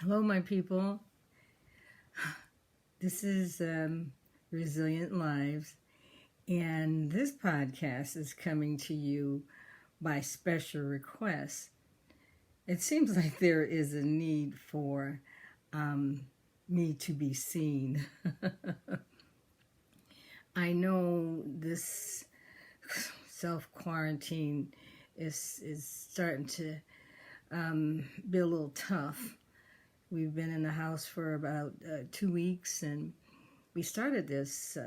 Hello, my people. This is Resilient Lives, and this podcast is coming to you by special request. It seems like there is a need for me to be seen. I know this self-quarantine is starting to be a little tough. We've been in the house for about 2 weeks, and we started this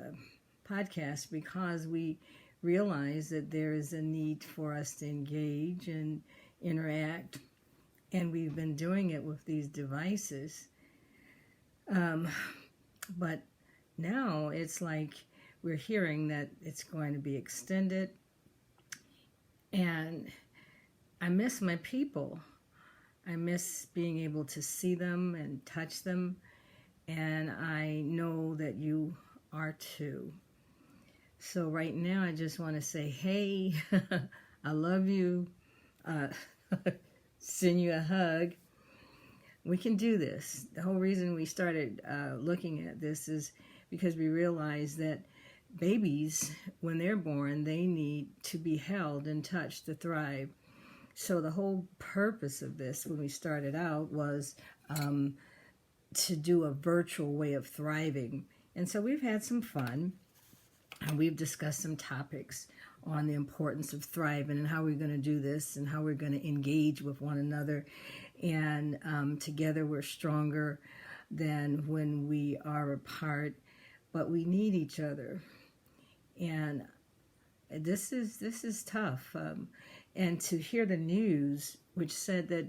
podcast because we realized that there is a need for us to engage and interact, and we've been doing it with these devices. But now it's like we're hearing that it's going to be extended, and I miss my people. I miss being able to see them and touch them, and I know that you are too. So right now I just want to say, hey, I love you, send you a hug. We can do this. The whole reason we started looking at this is because we realize that babies, when they're born, they need to be held and touched to thrive. So the whole purpose of this when we started out was to do a virtual way of thriving. And so we've had some fun, and we've discussed some topics on the importance of thriving and how we're going to do this and how we're going to engage with one another. And together we're stronger than when we are apart, but we need each other. And this is tough. And to hear the news, which said that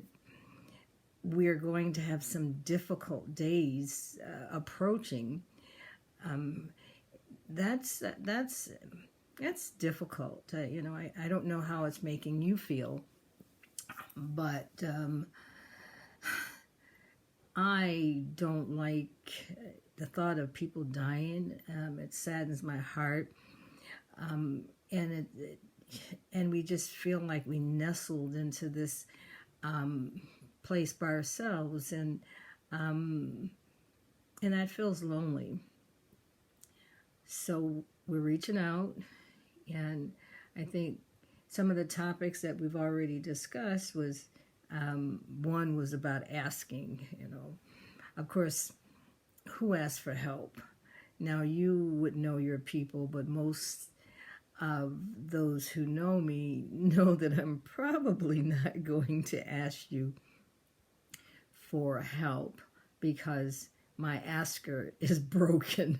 we're going to have some difficult days approaching, that's difficult. I don't know how it's making you feel, but I don't like the thought of people dying. It saddens my heart, and we just feel like we nestled into this place by ourselves, and that feels lonely. So we're reaching out, and I think some of the topics that we've already discussed was one was about asking. Of course, who asks for help? Now you would know your people, but most of those who know me know that I'm probably not going to ask you for help because my asker is broken.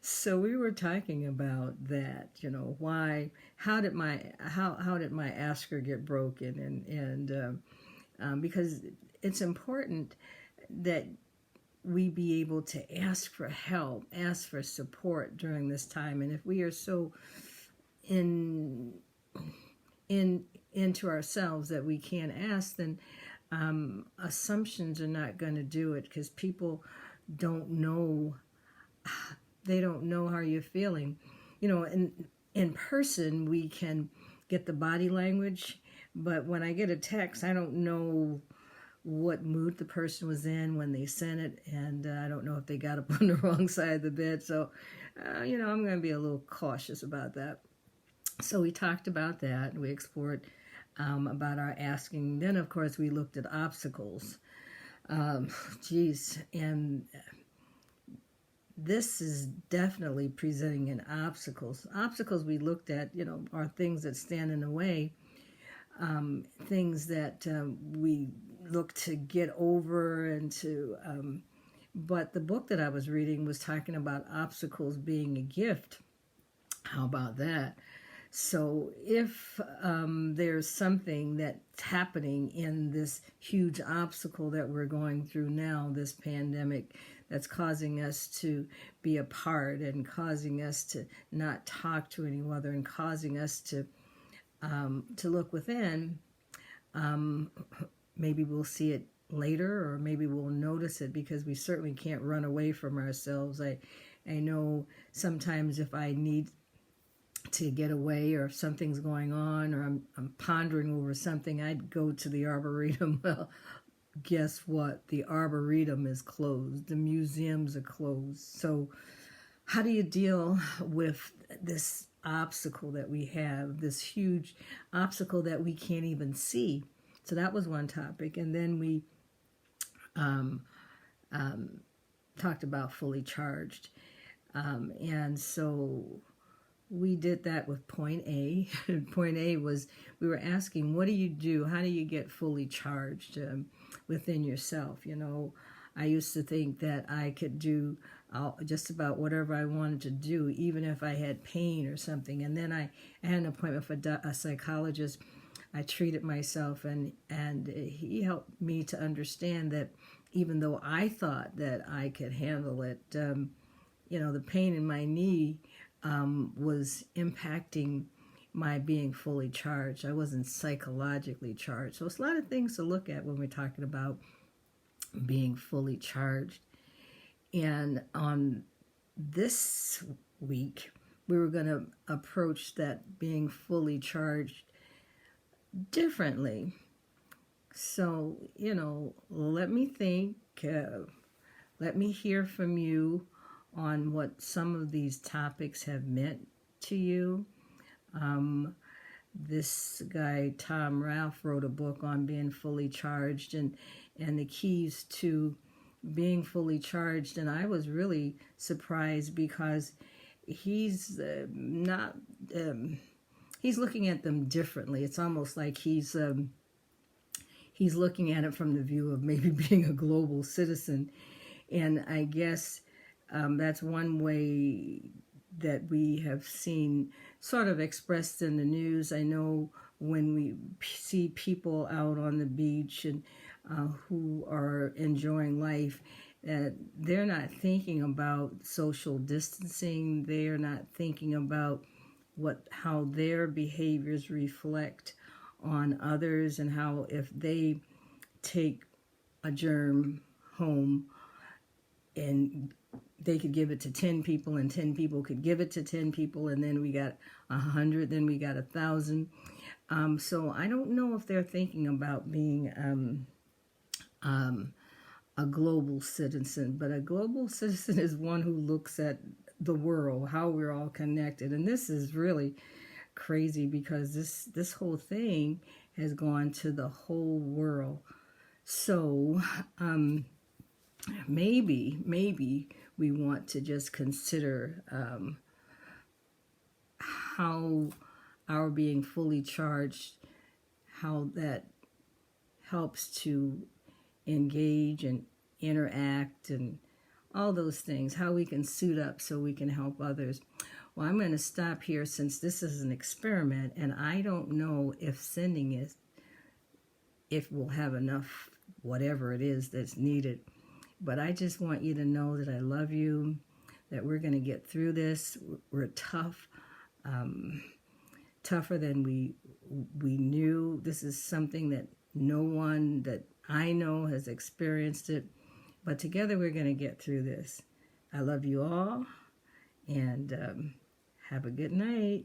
So we were talking about that, why, how did my asker get broken, and because it's important that we be able to ask for help, ask for support during this time. And if we are so into ourselves that we can't ask, then assumptions are not going to do it, because people don't know. They don't know how you're feeling. In person we can get the body language, but when I get a text, I don't know what mood the person was in when they sent it, and I don't know if they got up on the wrong side of the bed. So, I'm going to be a little cautious about that. So we talked about that, and we explored about our asking. Then, of course, we looked at obstacles. And this is definitely presenting an obstacles. Obstacles we looked at, are things that stand in the way, things that we look to get over and to, but the book that I was reading was talking about obstacles being a gift. How about that? So if there's something that's happening in this huge obstacle that we're going through now, this pandemic, that's causing us to be apart and causing us to not talk to any other and causing us to look within, maybe we'll see it later, or maybe we'll notice it, because we certainly can't run away from ourselves. I know sometimes if I need to get away, or if something's going on, or I'm pondering over something, I'd go to the Arboretum. Well, guess what? The Arboretum is closed. The museums are closed. So how do you deal with this obstacle that we have, this huge obstacle that we can't even see? So that was one topic. And then we talked about fully charged. And so we did that with point A. Point A was we were asking, what do you do? How do you get fully charged within yourself? You know, I used to think that I could do just about whatever I wanted to do, even if I had pain or something. And then I had an appointment with a psychologist. I treated myself, and he helped me to understand that even though I thought that I could handle it, you know, the pain in my knee was impacting my being fully charged. I wasn't psychologically charged. So it's a lot of things to look at when we're talking about being fully charged. And on this week, we were going to approach that being fully charged differently. So, you know, let me think, let me hear from you on what some of these topics have meant to you. This guy, Tom Ralph, wrote a book on being fully charged and the keys to being fully charged. And I was really surprised because he's not, he's looking at them differently. It's almost like he's looking at it from the view of maybe being a global citizen. And I guess that's one way that we have seen sort of expressed in the news. I know when we see people out on the beach and who are enjoying life, they're not thinking about social distancing. They're not thinking about how their behaviors reflect on others, and how if they take a germ home and they could give it to 10 people and 10 people could give it to 10 people, and then we got 100, then we got 1,000. So I don't know if they're thinking about being a global citizen, but a global citizen is one who looks at the world, how we're all connected. And this is really crazy because this whole thing has gone to the whole world. So maybe we want to just consider how our being fully charged, how that helps to engage and interact and all those things, how we can suit up so we can help others. Well, I'm going to stop here since this is an experiment, and I don't know if sending it, if we'll have enough, whatever it is that's needed. But I just want you to know that I love you, that we're going to get through this. We're tough, tougher than we knew. This is something that no one that I know has experienced it. But together we're going to get through this. I love you all, and have a good night.